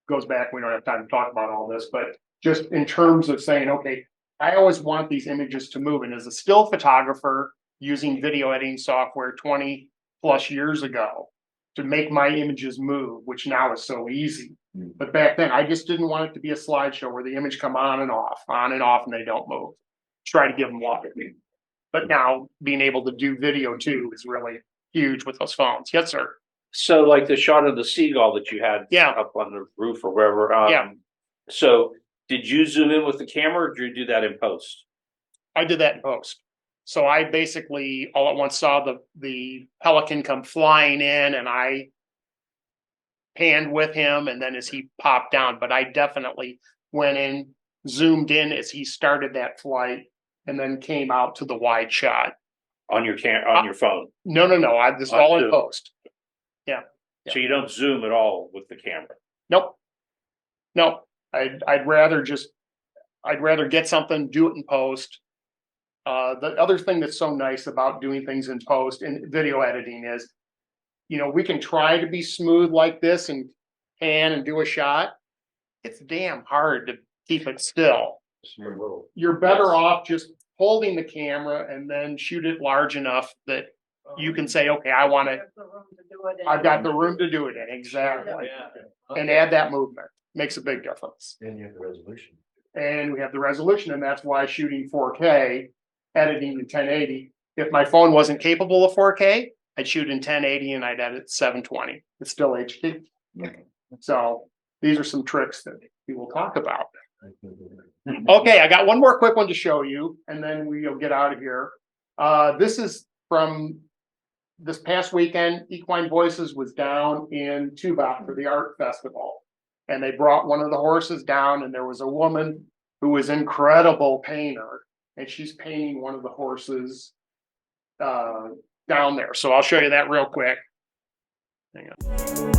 A: goes back. We don't have time to talk about all this, but just in terms of saying, okay, I always want these images to move. And as a still photographer using video editing software 20 plus years ago to make my images move, which now is so easy. But back then I just didn't want it to be a slideshow where the image come on and off, and they don't move. Try to give them life. But now being able to do video too is really huge with those phones. Yes, sir.
B: so like the shot of the seagull that you had up on the roof or wherever. So did you zoom in with the camera or did you do that in post?
A: I did that in post. So I basically all at once saw the pelican come flying in and I panned with him and then as he popped down, but I definitely went in, zoomed in as he started that flight and then came out to the wide shot.
B: On your on your phone?
A: No. I just all in post. Yeah.
B: So you don't zoom at all with the camera?
A: Nope. I'd rather get something, do it in post. The other thing that's so nice about doing things in post and video editing is, you know, we can try to be smooth like this and pan and do a shot. It's damn hard to keep it still. You're better off just holding the camera and then shoot it large enough that you can say, okay, I've got the room to do it in. Exactly. And add that movement makes a big difference.
H: And you have the resolution.
A: And we have the resolution, and that's why shooting 4K, editing in 1080. If my phone wasn't capable of 4K, I'd shoot in 1080 and I'd edit 720. It's still HD. So these are some tricks that we will talk about. Okay, I got one more quick one to show you, and then we'll get out of here. This is from this past weekend. Equine Voices was down in Tubac for the art festival, and they brought one of the horses down, and there was a woman who was an incredible painter, and she's painting one of the horses down there. So I'll show you that real quick. Hang on.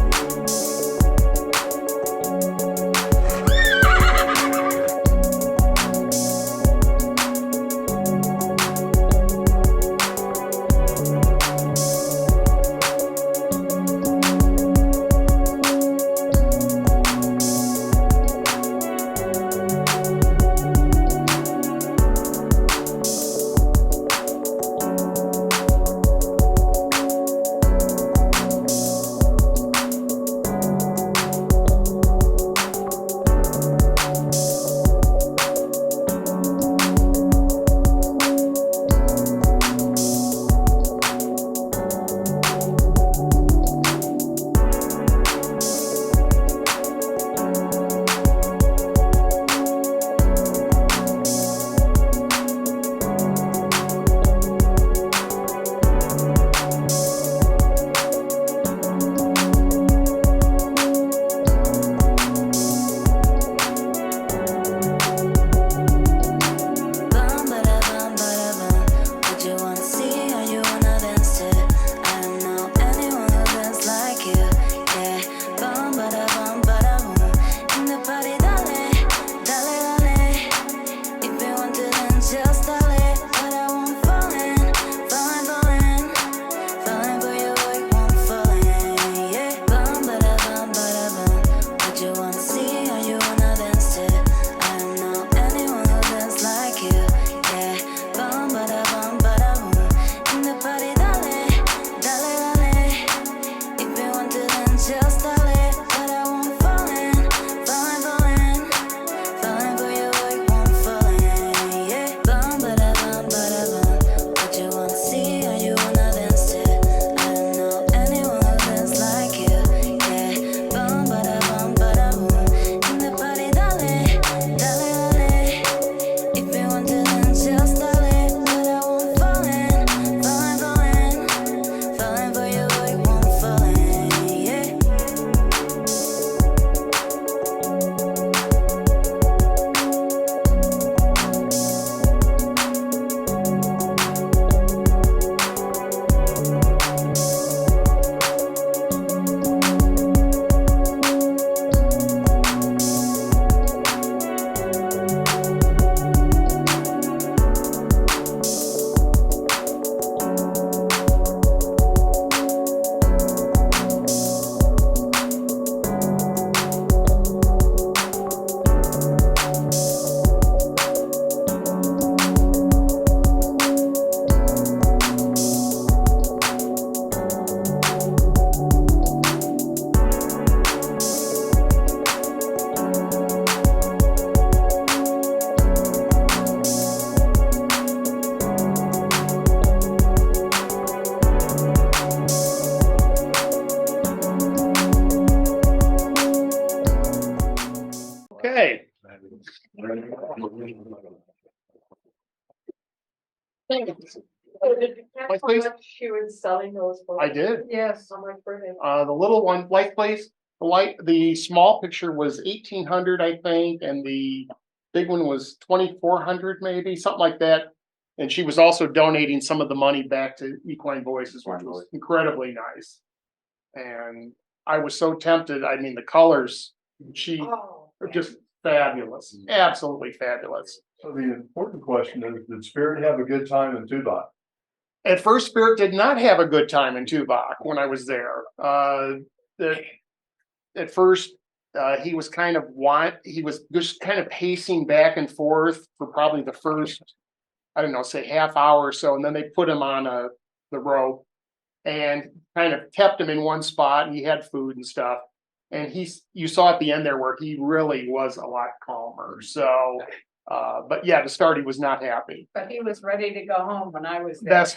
A: Please.
E: She was selling those.
A: I did.
M: Yes.
E: On my birthday.
A: The little one, light please. The small picture was 1,800, I think, and the big one was 2,400, maybe, something like that. And she was also donating some of the money back to Equine Voices, which was incredibly nice. And I was so tempted. I mean, the colors, she are just fabulous, absolutely fabulous.
N: So the important question is, did Spirit have a good time in Tubac?
A: At first, Spirit did not have a good time in Tubac when I was there. At first, he was he was just kind of pacing back and forth for probably the first, I don't know, say half hour or so, and then they put him on the rope and kind of kept him in one spot, and he had food and stuff. And you saw at the end there where he really was a lot calmer. So, but yeah, to start, he was not happy.
M: But he was ready to go home when I was there.
A: That's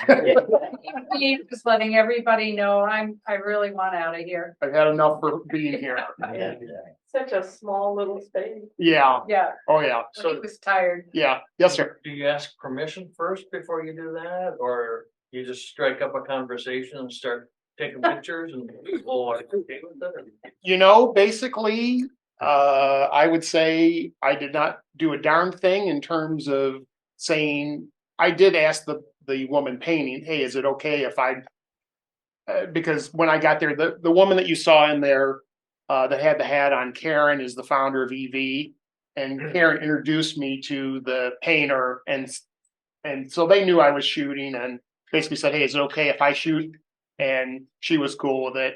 M: He was letting everybody know, I really want out of here.
A: I've had enough for being here.
E: Such a small little space.
A: Yeah.
M: Yeah,
A: Oh yeah.
M: so he was tired.
A: Yeah. Yes, sir.
H: Do you ask permission first before you do that, or you just strike up a conversation and start taking pictures and people are okay with it?
A: Basically, I would say I did not do a darn thing in terms of saying. I did ask the woman painting, hey, is it okay if because when I got there, the woman that you saw in there that had the hat on, Karen, is the founder of EV, and Karen introduced me to the painter, and so they knew I was shooting, and basically said, hey, is it okay if I shoot? And she was cool with it.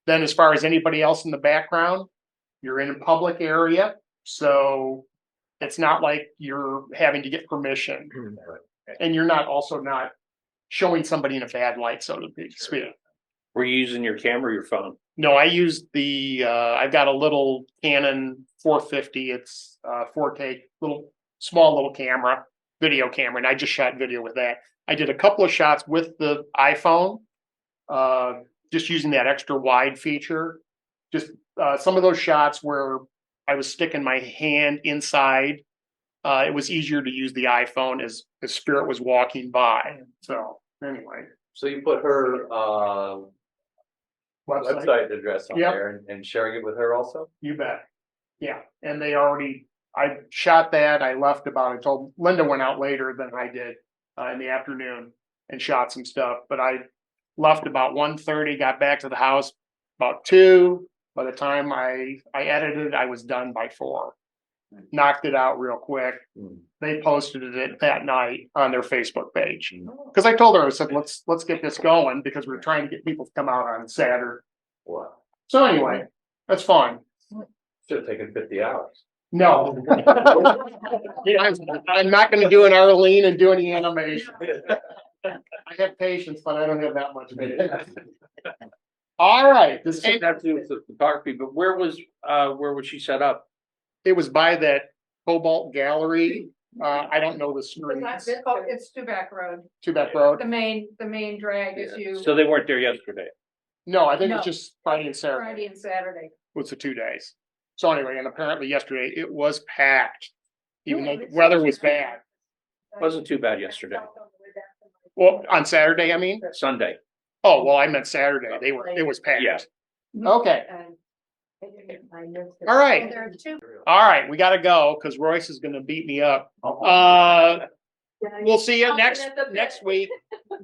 A: Then as far as anybody else in the background, you're in a public area, so it's not like you're having to get permission, and you're not showing somebody in a bad light, so to speak.
B: Were you using your camera or your phone?
A: No, I used I've got a little Canon 450. It's 4K, small little camera, video camera, and I just shot video with that. I did a couple of shots with the iPhone, just using that extra wide feature. Just some of those shots where I was sticking my hand inside, it was easier to use the iPhone as Spirit was walking by. So anyway.
G: So you put her website address on there and sharing it with her also?
A: You bet. Yeah. And I shot that. I told Linda went out later than I did in the afternoon and shot some stuff. But I left about 1:30, got back to the house about 2. By the time I edited, I was done by 4. Knocked it out real quick. They posted it that night on their Facebook page. Because I told her, I said, let's get this going, because we're trying to get people to come out on Saturday.
G: Wow.
A: So anyway, that's fun.
G: Should have taken 50 hours.
A: No. I'm not going to do an Arlene and do any animation. I have patience, but I don't have that much patience. All right.
B: This doesn't have to do with the photography, but where was she set up?
A: It was by that Cobalt Gallery. I don't know the streets.
M: It's Tubac Road.
A: Tubac Road.
M: The main drag is you.
B: So they weren't there yesterday.
A: No, I think it's just Friday and Saturday.
M: Friday and Saturday.
A: Was the 2 days. So anyway, and apparently yesterday it was packed, even though the weather was bad.
B: Wasn't too bad yesterday.
A: Well, on Saturday, I mean?
B: Sunday.
A: Oh, well, I meant Saturday. It was packed.
B: Yeah.
A: Okay. All right. All right. We got to go because Royce is going to beat me up. We'll see you next week.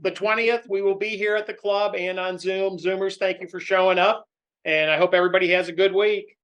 A: The 20th, we will be here at the club and on Zoom. Zoomers, thank you for showing up. And I hope everybody has a good week.